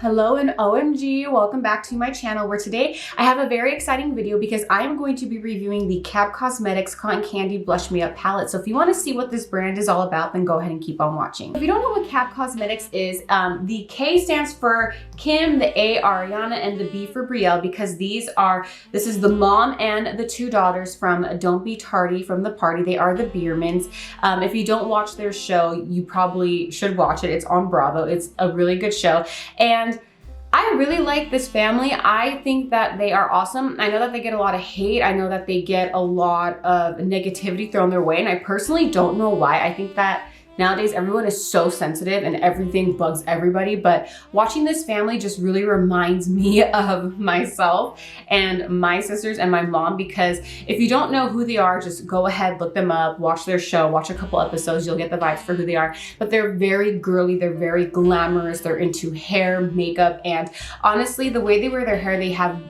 Hello and OMG, welcome back to my channel where today I have a very exciting video because I am going to be reviewing the KAB Cosmetics Cotton Candy Blush Me Up palette. So if you want to see what this brand is all about, then go ahead and keep on watching. If you don't know what KAB Cosmetics is, the K stands for Kim, the A Ariana, and the B for Brielle because this is the mom and the two daughters from Don't Be Tardy from the Party. They are the Biermans. If you don't watch their show, you probably should watch it. It's on Bravo. It's a really good show. And I really like this family. I think that they are awesome. I know that they get a lot of hate. I know that they get a lot of negativity thrown their way, and I personally don't know why. I think that nowadays everyone is so sensitive and everything bugs everybody, but watching this family just really reminds me of myself and my sisters and my mom, because if you don't know who they are, just go ahead, look them up, watch their show, watch a couple episodes, you'll get the vibes for who they are. But they're very girly, they're very glamorous, they're into hair, makeup, and honestly, the way they wear their hair, they have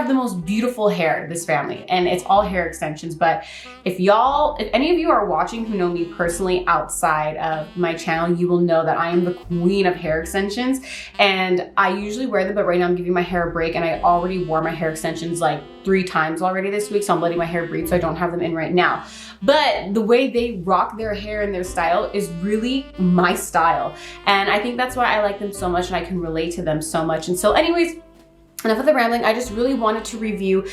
the most beautiful hair, this family, and it's all hair extensions. But if any of you are watching who know me personally outside of my channel, you will know that I am the queen of hair extensions, and I usually wear them, but right now I'm giving my hair a break, and I already wore my hair extensions like 3 times already this week, so I'm letting my hair breathe, so I don't have them in right now. But the way they rock their hair and their style is really my style, and I think that's why I like them so much and I can relate to them so much. And so anyways, enough of the rambling. I just really wanted to review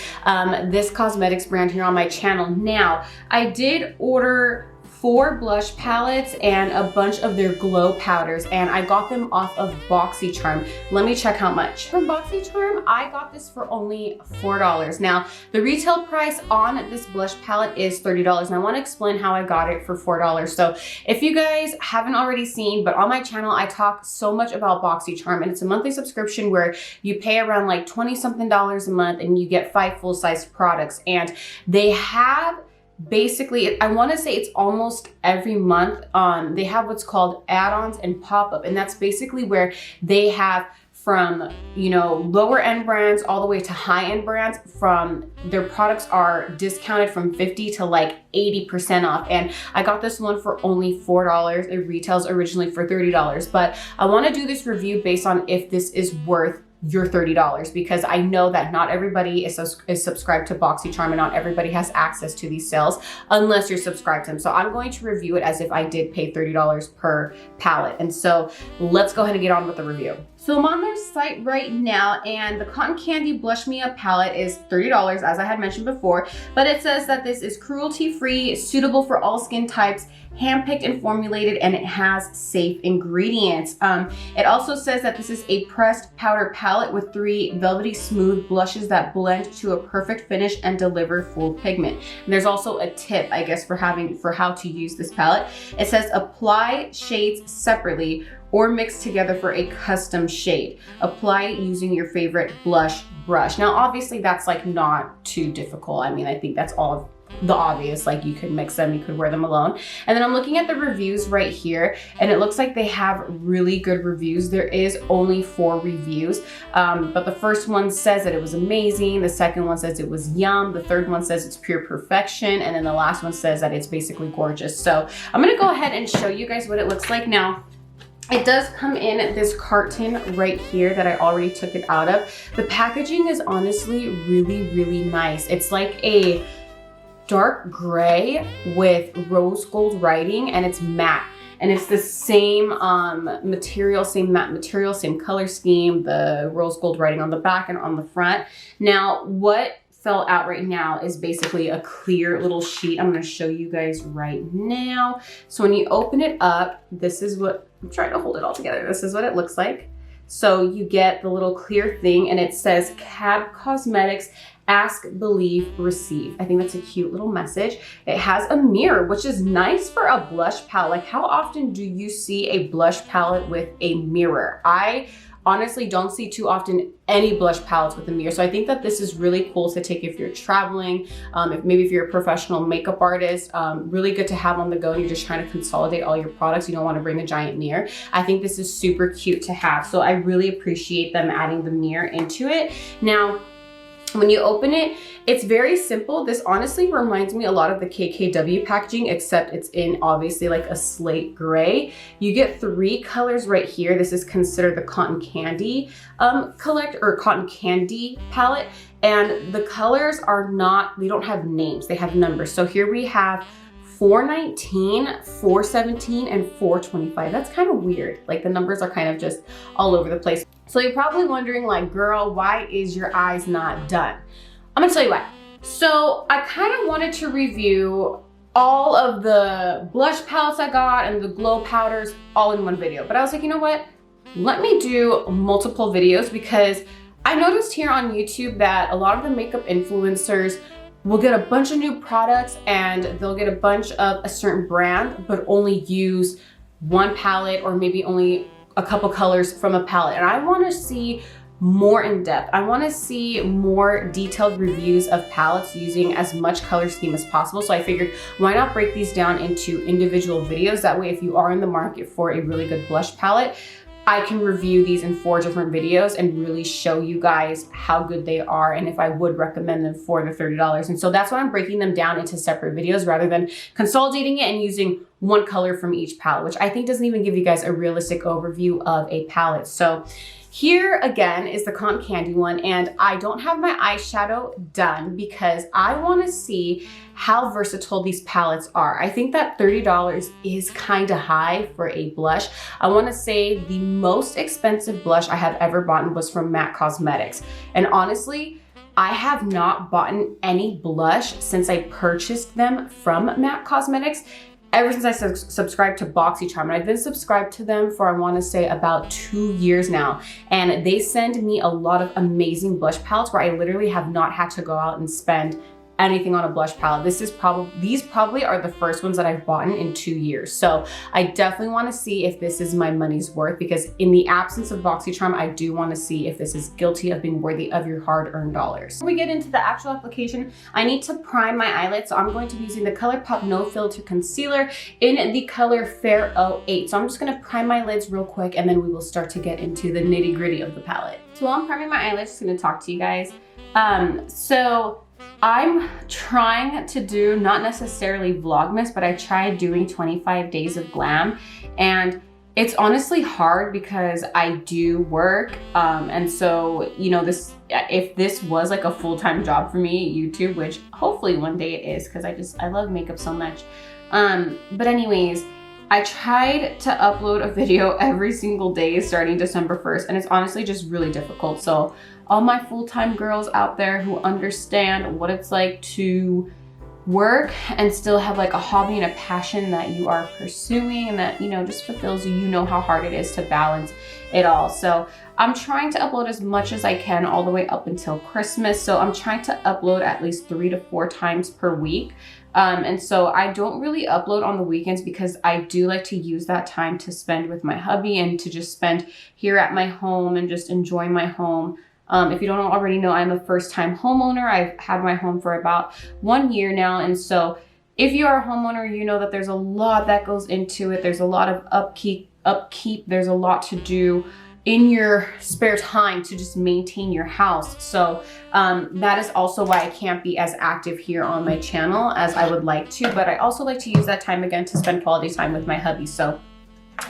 this cosmetics brand here on my channel. Now, I did order 4 blush palettes and a bunch of their glow powders, and I got them off of BoxyCharm. Let me check how much. From BoxyCharm, I got this for only $4. Now, the retail price on this blush palette is $30, and I want to explain how I got it for $4. So if you guys haven't already seen, but on my channel, I talk so much about BoxyCharm, and it's a monthly subscription where you pay around like $20-something a month and you get 5 full-size products, and they have basically, I want to say it's almost every month, they have what's called add-ons and pop-up, and that's basically where they have from, you know, lower end brands all the way to high end brands. From their products are discounted from 50 to like 80% off, and I got this one for only $4. It retails originally for $30, but I want to do this review based on if this is worth your $30, because I know that not everybody is subscribed to BoxyCharm, and not everybody has access to these sales unless you're subscribed to them. So I'm going to review it as if I did pay $30 per palette. And so let's go ahead and get on with the review. So I'm on their site right now, and the Cotton Candy Blush Me Up palette is $30, as I had mentioned before, but it says that this is cruelty-free, suitable for all skin types, handpicked and formulated, and it has safe ingredients. It also says that this is a pressed powder palette with 3 velvety smooth blushes that blend to a perfect finish and deliver full pigment. And there's also a tip, I guess, for how to use this palette. It says apply shades separately or mix together for a custom shade. Apply using your favorite blush brush. Now, obviously that's like not too difficult. I mean, I think that's all the obvious, like you could mix them, you could wear them alone. And then I'm looking at the reviews right here, and it looks like they have really good reviews. There is only 4 reviews, but the first one says that it was amazing, the second one says it was yum, the third one says it's pure perfection, and then the last one says that it's basically gorgeous. So I'm gonna go ahead and show you guys what it looks like. Now, it does come in this carton right here that I already took it out of. The packaging is honestly really, really nice. It's like a dark gray with rose gold writing, and it's matte. And it's the same material, same matte material, same color scheme, the rose gold writing on the back and on the front. Now, what fell out right now is basically a clear little sheet. I'm gonna show you guys right now. So when you open it up, this is what, I'm trying to hold it all together. This is what it looks like. So you get the little clear thing, and it says KAB Cosmetics, ask, believe, receive. I think that's a cute little message. It has a mirror, which is nice for a blush palette. Like, how often do you see a blush palette with a mirror? I honestly don't see too often any blush palettes with a mirror. So I think that this is really cool to take if you're traveling, if you're a professional makeup artist, really good to have on the go and you're just trying to consolidate all your products. You don't want to bring a giant mirror. I think this is super cute to have. So I really appreciate them adding the mirror into it. Now, When you open it, it's very simple. This honestly reminds me a lot of the KKW packaging, except it's in obviously like a slate gray. You get 3 colors right here. This is considered the cotton candy cotton candy palette. And the colors are not, they don't have names, they have numbers. So here we have 419, 417, and 425. That's kind of weird. Like the numbers are kind of just all over the place. So you're probably wondering like, girl, why is your eyes not done? I'm gonna tell you why. So I kind of wanted to review all of the blush palettes I got and the glow powders all in one video. But I was like, you know what? Let me do multiple videos, because I noticed here on YouTube that a lot of the makeup influencers will get a bunch of new products and they'll get a bunch of a certain brand, but only use one palette or maybe only a couple colors from a palette. And I want to see more in depth. I want to see more detailed reviews of palettes using as much color scheme as possible. So I figured, why not break these down into individual videos? That way, if you are in the market for a really good blush palette, I can review these in 4 different videos and really show you guys how good they are and if I would recommend them for the $30. And so that's why I'm breaking them down into separate videos rather than consolidating it and using one color from each palette, which I think doesn't even give you guys a realistic overview of a palette. So here again is the cotton candy one, and I don't have my eyeshadow done because I want to see how versatile these palettes are. I think that $30 is kind of high for a blush. I want to say the most expensive blush I have ever bought was from MAC Cosmetics. And honestly, I have not bought any blush since I purchased them from MAC Cosmetics. Ever since I subscribed to BoxyCharm, and I've been subscribed to them for, I want to say, about 2 years now. And they send me a lot of amazing blush palettes where I literally have not had to go out and spend anything on a blush palette. These probably are the first ones that I've bought in 2 years. So I definitely want to see if this is my money's worth, because in the absence of BoxyCharm, I do want to see if this is guilty of being worthy of your hard-earned dollars. Before we get into the actual application, I need to prime my eyelids. So I'm going to be using the ColourPop No Filter Concealer in the color Fair 08. So I'm just going to prime my lids real quick, and then we will start to get into the nitty-gritty of the palette. So while I'm priming my eyelids, I'm just going to talk to you guys. So I'm trying to do, not necessarily Vlogmas, but I tried doing 25 days of glam, and it's honestly hard because I do work. And so, you know, if this was like a full-time job for me, YouTube, which hopefully one day it is, because I love makeup so much. But anyways, I tried to upload a video every single day starting December 1st, and it's honestly just really difficult. So all my full-time girls out there who understand what it's like to work and still have like a hobby and a passion that you are pursuing and that, you know, just fulfills you, you know how hard it is to balance it all. So I'm trying to upload as much as I can all the way up until Christmas. So I'm trying to upload at least 3 to 4 times per week. And so I don't really upload on the weekends because I do like to use that time to spend with my hubby and to just spend here at my home and just enjoy my home. If you don't already know, I'm a first-time homeowner. I've had my home for about 1 year now. And so if you are a homeowner, you know that there's a lot that goes into it. There's a lot of upkeep. There's a lot to do in your spare time to just maintain your house. So that is also why I can't be as active here on my channel as I would like to, but I also like to use that time again to spend quality time with my hubby. So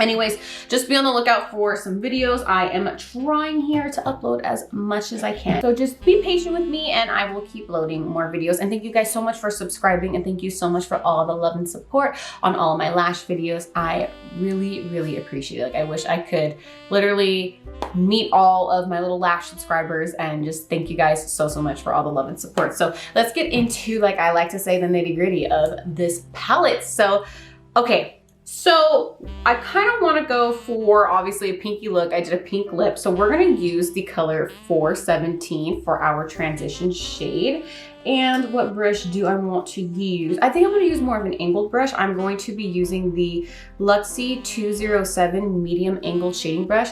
anyways, just be on the lookout for some videos. I am trying here to upload as much as I can. So just be patient with me and I will keep loading more videos. And thank you guys so much for subscribing, and thank you so much for all the love and support on all of my lash videos. I really, really appreciate it. Like, I wish I could literally meet all of my little lash subscribers and just thank you guys so much for all the love and support. So let's get into, like I like to say, the nitty-gritty of this palette. So, okay. So I kind of want to go for obviously a pinky look. I did a pink lip. So we're going to use the color 417 for our transition shade. And what brush do I want to use? I think I'm going to use more of an angled brush. I'm going to be using the Luxie 207 medium angled shading brush.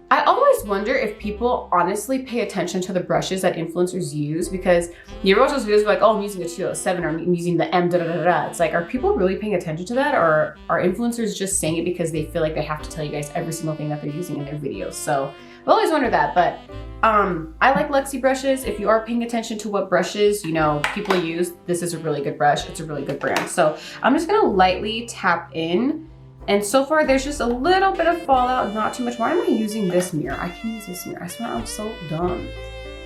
I always wonder if people honestly pay attention to the brushes that influencers use, because you watch those videos like, oh, I'm using the 207 or I'm using the M da da da da. It's like, are people really paying attention to that, or are influencers just saying it because they feel like they have to tell you guys every single thing that they're using in their videos? So I always wonder that, but I like Luxie brushes. If you are paying attention to what brushes, you know, people use, this is a really good brush. It's a really good brand. So I'm just gonna lightly tap in. And so far, there's just a little bit of fallout, not too much. Why am I using this mirror? I can use this mirror. I swear I'm so dumb.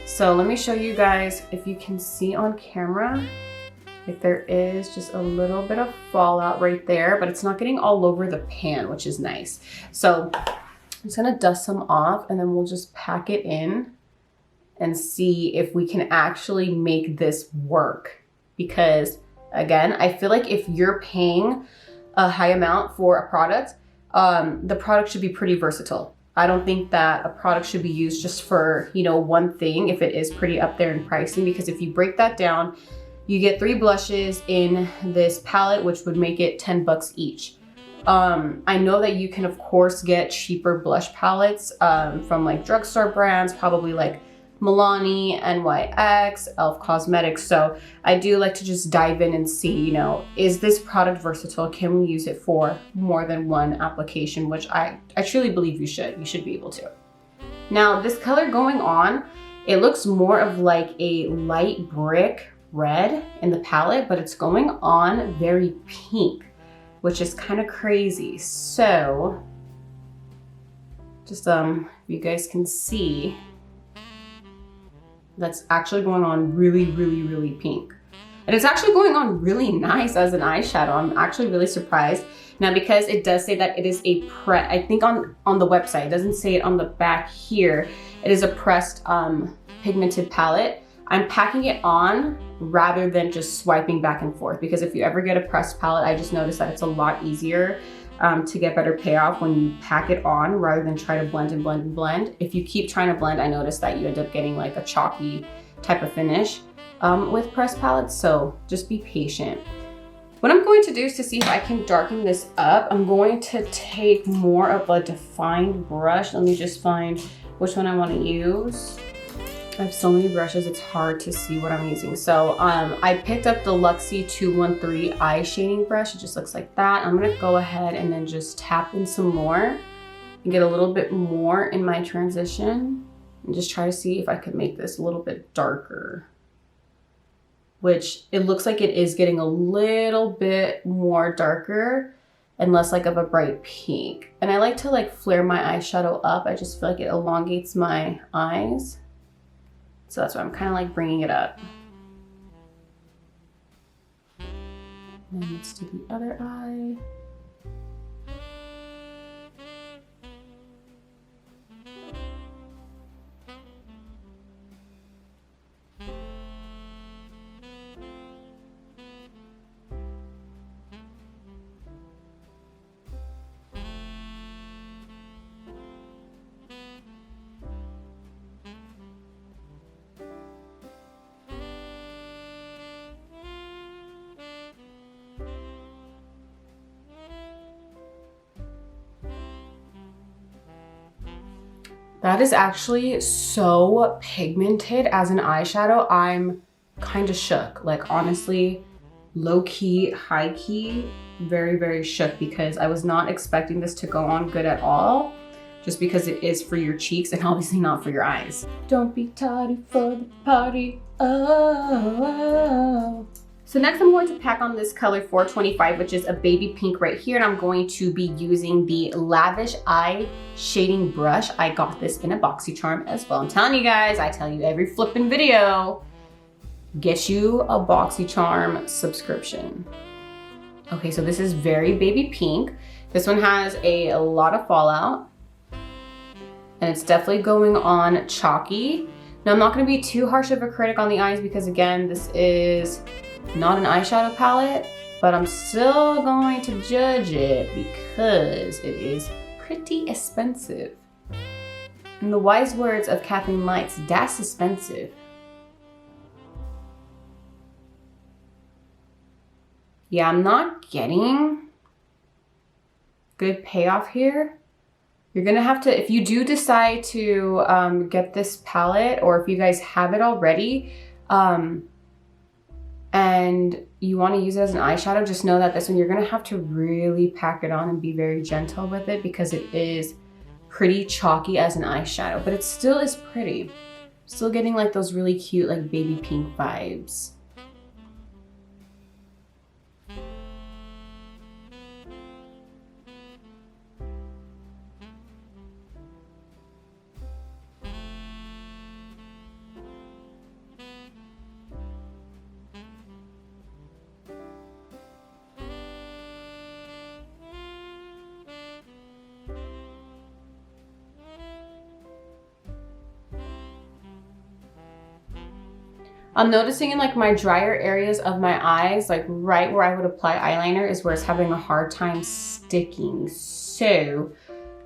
So let me show you guys if you can see on camera, if there is just a little bit of fallout right there, but it's not getting all over the pan, which is nice. So I'm just gonna dust some off and then we'll just pack it in and see if we can actually make this work. Because again, I feel like if you're paying a high amount for a product, the product should be pretty versatile. I don't think that a product should be used just for, you know, one thing if it is pretty up there in pricing, because if you break that down, you get 3 blushes in this palette, which would make it 10 bucks each. I know that you can of course get cheaper blush palettes from like drugstore brands, probably like Milani, NYX, Elf Cosmetics. So I do like to just dive in and see, you know, is this product versatile? Can we use it for more than one application? Which I truly believe you should. You should be able to. Now this color going on, it looks more of like a light brick red in the palette, but it's going on very pink, which is kind of crazy. So just if you guys can see, that's actually going on really, really, really pink. And it's actually going on really nice as an eyeshadow. I'm actually really surprised. Now, because it does say that it is a I think on the website, it doesn't say it on the back here. It is a pressed pigmented palette. I'm packing it on rather than just swiping back and forth, because if you ever get a pressed palette, I just noticed that it's a lot easier to get better payoff when you pack it on rather than try to blend and blend and blend. If you keep trying to blend, I noticed that you end up getting like a chalky type of finish with pressed palettes, so just be patient. What I'm going to do is to see if I can darken this up, I'm going to take more of a defined brush. Let me just find which one I want to use. I have so many brushes, it's hard to see what I'm using. So I picked up the Luxie 213 eye shading brush. It just looks like that. I'm gonna go ahead and then just tap in some more and get a little bit more in my transition and just try to see if I could make this a little bit darker, which it looks like it is getting a little bit more darker and less like of a bright pink. And I like to like flare my eyeshadow up. I just feel like it elongates my eyes. So that's why I'm kind of like bringing it up. And then let's do the other eye. That is actually so pigmented as an eyeshadow. I'm kind of shook. Like honestly, low key, high key, very, very shook, because I was not expecting this to go on good at all, just because it is for your cheeks and obviously not for your eyes. Don't be tardy for the party. Oh. So next I'm going to pack on this color 425, which is a baby pink right here. And I'm going to be using the Lavish Eye Shading Brush. I got this in a BoxyCharm as well. I'm telling you guys, I tell you every flipping video, get you a BoxyCharm subscription. Okay, so this is very baby pink. This one has a lot of fallout and it's definitely going on chalky. Now I'm not gonna be too harsh of a critic on the eyes because again, this is not an eyeshadow palette, but I'm still going to judge it because it is pretty expensive. In the wise words of Kathleen Lights, that's expensive. Yeah, I'm not getting good payoff here. You're gonna have to, if you do decide to get this palette, or if you guys have it already, and you want to use it as an eyeshadow, just know that this one, you're gonna have to really pack it on and be very gentle with it because it is pretty chalky as an eyeshadow, but it still is pretty. Still getting like those really cute, like baby pink vibes. I'm noticing in like my drier areas of my eyes, like right where I would apply eyeliner is where it's having a hard time sticking. So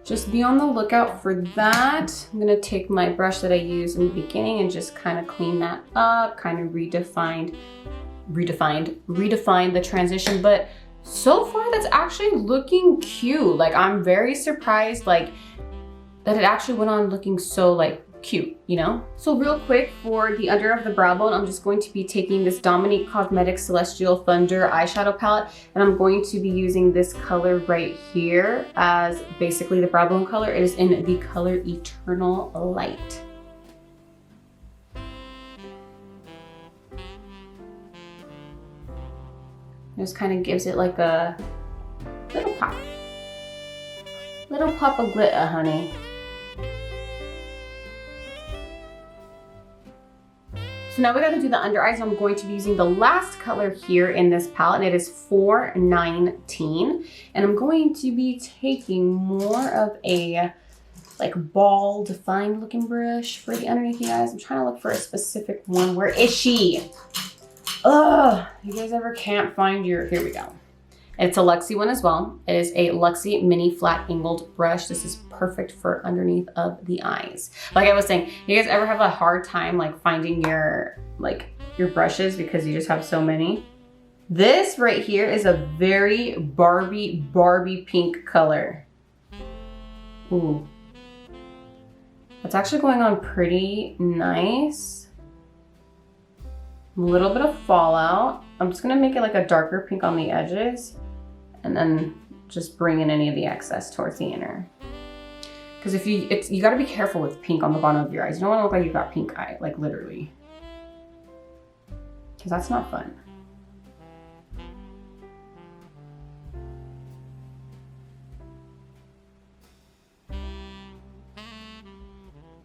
just be on the lookout for that. I'm gonna take my brush that I used in the beginning and just kind of clean that up, kind of redefine the transition. But so far that's actually looking cute. Like I'm very surprised like that it actually went on looking so like cute, you know? So real quick for the under of the brow bone, I'm just going to be taking this Dominique Cosmetics Celestial Thunder eyeshadow palette, and I'm going to be using this color right here as basically the brow bone color. It is in the color Eternal Light. Just kind of gives it like a little pop of glitter, honey. So now we got to do the under eyes. I'm going to be using the last color here in this palette, and it is 419. And I'm going to be taking more of a like ball defined looking brush for the underneath, you guys. I'm trying to look for a specific one. Where is she? Ugh, you guys ever can't find your, here we go. It's a Luxie one as well. It is a Luxie mini flat angled brush. This is perfect for underneath of the eyes. Like I was saying, you guys ever have a hard time like finding your brushes because you just have so many? This right here is a very Barbie pink color. Ooh. That's actually going on pretty nice. A little bit of fallout. I'm just gonna make it like a darker pink on the edges and then just bring in any of the excess towards the inner. Because if you gotta be careful with pink on the bottom of your eyes. You don't wanna look like you've got pink eye, like literally. Because that's not fun.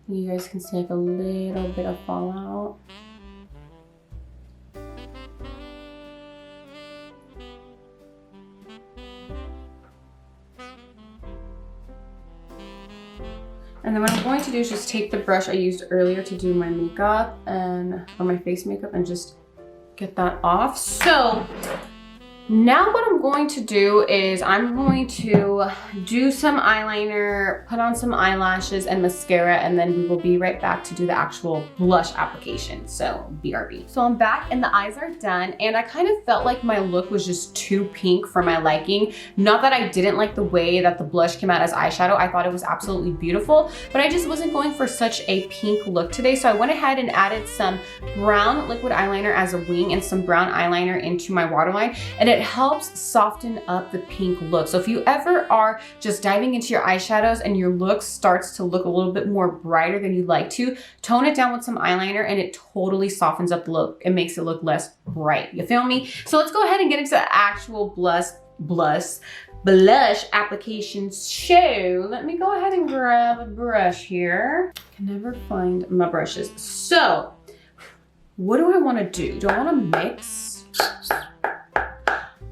You guys can see like a little bit of fallout. And then what I'm going to do is just take the brush I used earlier to do my makeup or my face makeup and just get that off. So now what I'm going to do is I'm going to do some eyeliner, put on some eyelashes and mascara, and then we will be right back to do the actual blush application. So BRB. So I'm back and the eyes are done, and I kind of felt like my look was just too pink for my liking. Not that I didn't like the way that the blush came out as eyeshadow. I thought it was absolutely beautiful, but I just wasn't going for such a pink look today. So I went ahead and added some brown liquid eyeliner as a wing and some brown eyeliner into my waterline, and it helps soften up the pink look. So if you ever are just diving into your eyeshadows and your look starts to look a little bit more brighter than you'd like to, tone it down with some eyeliner and it totally softens up the look. It makes it look less bright. You feel me? So let's go ahead and get into the actual blush application show. Let me go ahead and grab a brush here. I can never find my brushes. So what do I want to do? Do I want to mix?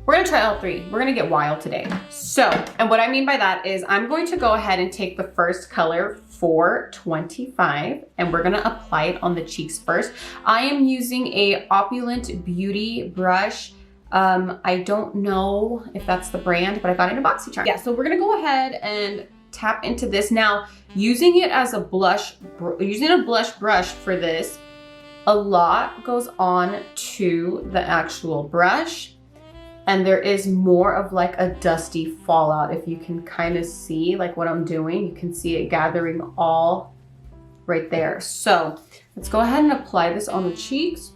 We're gonna try all three. We're gonna get wild today. So, and what I mean by that is I'm going to go ahead and take the first color, 425, and we're gonna apply it on the cheeks first. I am using a Opulent Beauty brush. I don't know if that's the brand, but I got it in a BoxyCharm. Yeah, so we're gonna go ahead and tap into this. Now, using it as a blush, using a blush brush for this, a lot goes on to the actual brush. And there is more of like a dusty fallout. If you can kind of see like what I'm doing, you can see it gathering all right there. So let's go ahead and apply this on the cheeks.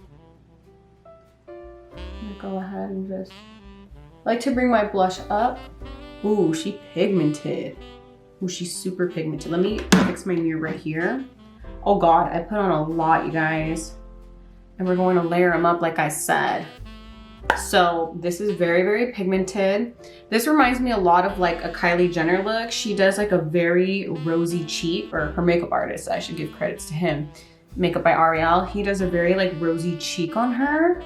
I'm gonna go ahead and just like to bring my blush up. Ooh, she pigmented. Ooh, she's super pigmented. Let me fix my mirror right here. Oh God, I put on a lot, you guys. And we're going to layer them up like I said. So this is very, very pigmented. This reminds me a lot of like a Kylie Jenner look. She does like a very rosy cheek, or her makeup artist, I should give credits to him. Makeup by Ariel. He does a very like rosy cheek on her.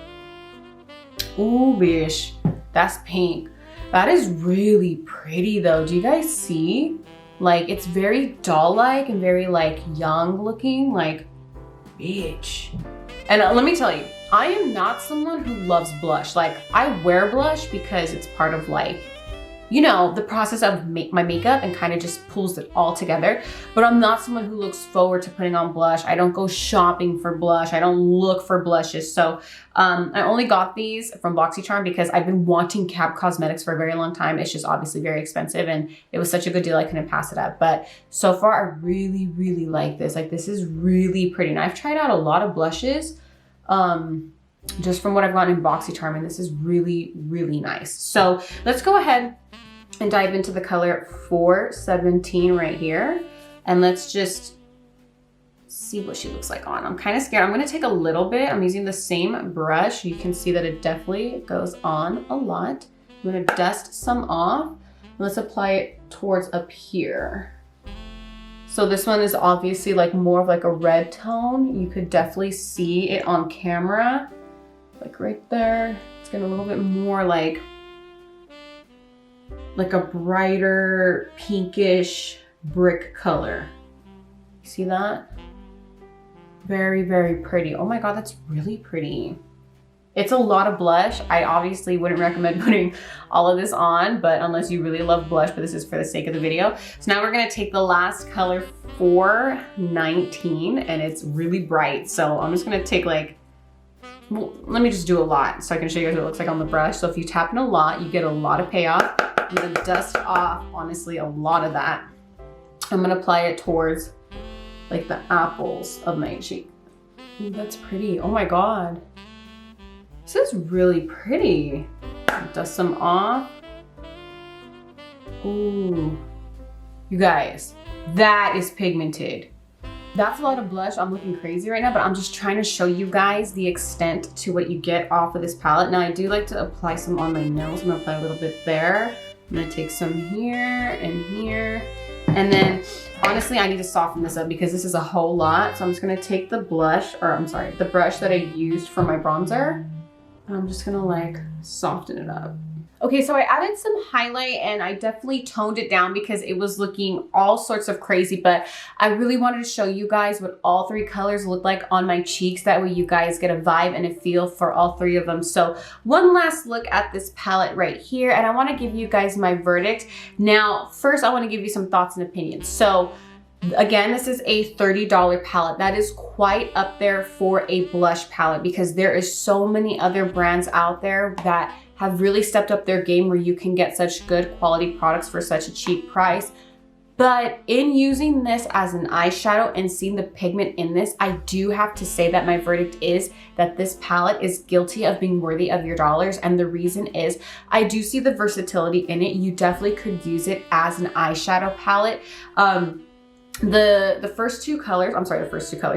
Ooh, bish, that's pink. That is really pretty though. Do you guys see? Like it's very doll-like and very like young looking, like bitch. And let me tell you, I am not someone who loves blush. Like I wear blush because it's part of like, you know, the process of my makeup and kind of just pulls it all together. But I'm not someone who looks forward to putting on blush. I don't go shopping for blush. I don't look for blushes. So I only got these from BoxyCharm because I've been wanting KAB Cosmetics for a very long time. It's just obviously very expensive and it was such a good deal I couldn't pass it up. But so far I really, really like this. Like this is really pretty. And I've tried out a lot of blushes just from what I've gotten in BoxyCharm, and this is really, really nice. So let's go ahead and dive into the color 417 right here. And let's just see what she looks like on. I'm kind of scared. I'm gonna take a little bit. I'm using the same brush. You can see that it definitely goes on a lot. I'm gonna dust some off. Let's apply it towards up here. So this one is obviously like more of like a red tone. You could definitely see it on camera, like right there. It's getting a little bit more like a brighter pinkish brick color. You see that? Very, very pretty. Oh my God, that's really pretty. It's a lot of blush. I obviously wouldn't recommend putting all of this on, but unless you really love blush, but this is for the sake of the video. So now we're gonna take the last color 419 and it's really bright. So I'm just gonna take like, well, let me just do a lot so I can show you guys what it looks like on the brush. So if you tap in a lot, you get a lot of payoff. I'm gonna dust off, honestly, a lot of that. I'm gonna apply it towards like the apples of my cheek. Ooh, that's pretty. Oh my God. This is really pretty. Dust some off. Ooh. You guys, that is pigmented. That's a lot of blush. I'm looking crazy right now, but I'm just trying to show you guys the extent to what you get off of this palette. Now I do like to apply some on my nose. I'm gonna apply a little bit there. I'm gonna take some here and here. And then honestly, I need to soften this up because this is a whole lot. So I'm just gonna take the brush that I used for my bronzer. I'm just gonna like soften it up. Okay, so I added some highlight and I definitely toned it down because it was looking all sorts of crazy, but I really wanted to show you guys what all three colors look like on my cheeks. That way you guys get a vibe and a feel for all three of them. So one last look at this palette right here, and I wanna give you guys my verdict. Now, first I wanna give you some thoughts and opinions. So again, this is a $30 palette. That is quite up there for a blush palette because there is so many other brands out there that have really stepped up their game where you can get such good quality products for such a cheap price. But in using this as an eyeshadow and seeing the pigment in this, I do have to say that my verdict is that this palette is guilty of being worthy of your dollars. And the reason is I do see the versatility in it. You definitely could use it as an eyeshadow palette. The first two colors,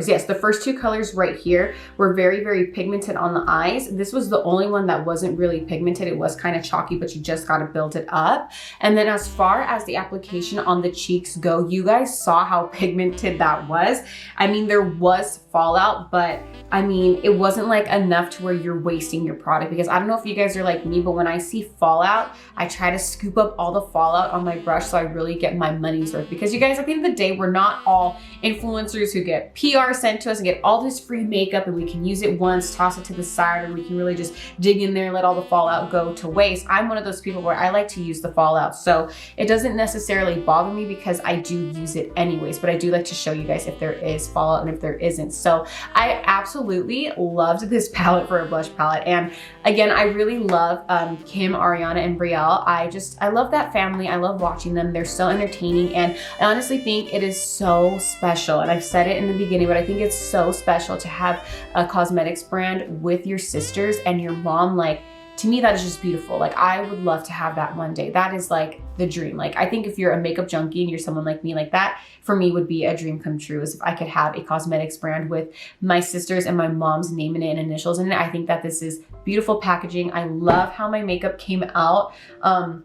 yes, the first two colors right here were very, very pigmented on the eyes. This was the only one that wasn't really pigmented. It was kind of chalky, but you just got to build it up. And then as far as the application on the cheeks go, you guys saw how pigmented that was. I mean, there was fallout, but I mean, it wasn't like enough to where you're wasting your product, because I don't know if you guys are like me, but when I see fallout, I try to scoop up all the fallout on my brush so I really get my money's worth. Because you guys, at the end of the day, we're not all influencers who get PR sent to us and get all this free makeup and we can use it once, toss it to the side, and we can really just dig in there and let all the fallout go to waste. I'm one of those people where I like to use the fallout. So it doesn't necessarily bother me because I do use it anyways, but I do like to show you guys if there is fallout and if there isn't. So I absolutely loved this palette for a blush palette. And again, I really love Kim, Ariana, and Brielle. I love that family. I love watching them. They're so entertaining. And I honestly think it is so special. And I've said it in the beginning, but I think it's so special to have a cosmetics brand with your sisters and your mom. Like, to me, that is just beautiful. Like, I would love to have that one day. That is like the dream. Like, I think if you're a makeup junkie and you're someone like me, like that for me would be a dream come true, is if I could have a cosmetics brand with my sisters and my mom's name in it and initials in it. I think that this is beautiful packaging. I love how my makeup came out. And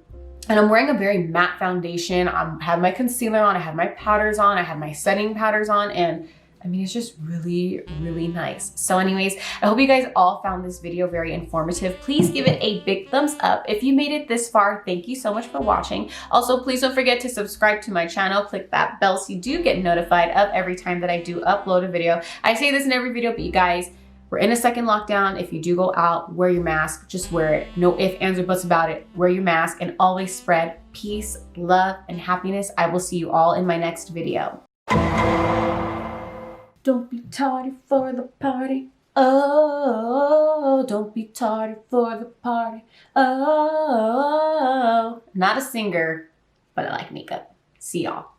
I'm wearing a very matte foundation. I have my concealer on, I have my powders on, I have my setting powders on, and I mean, it's just really, really nice. So anyways, I hope you guys all found this video very informative. Please give it a big thumbs up. If you made it this far, thank you so much for watching. Also, please don't forget to subscribe to my channel. Click that bell so you do get notified of every time that I do upload a video. I say this in every video, but you guys, we're in a second lockdown. If you do go out, wear your mask, just wear it. No ifs, ands, or buts about it. Wear your mask and always spread peace, love, and happiness. I will see you all in my next video. Don't be tardy for the party. Oh, don't be tardy for the party. Oh, not a singer, but I like makeup. See y'all.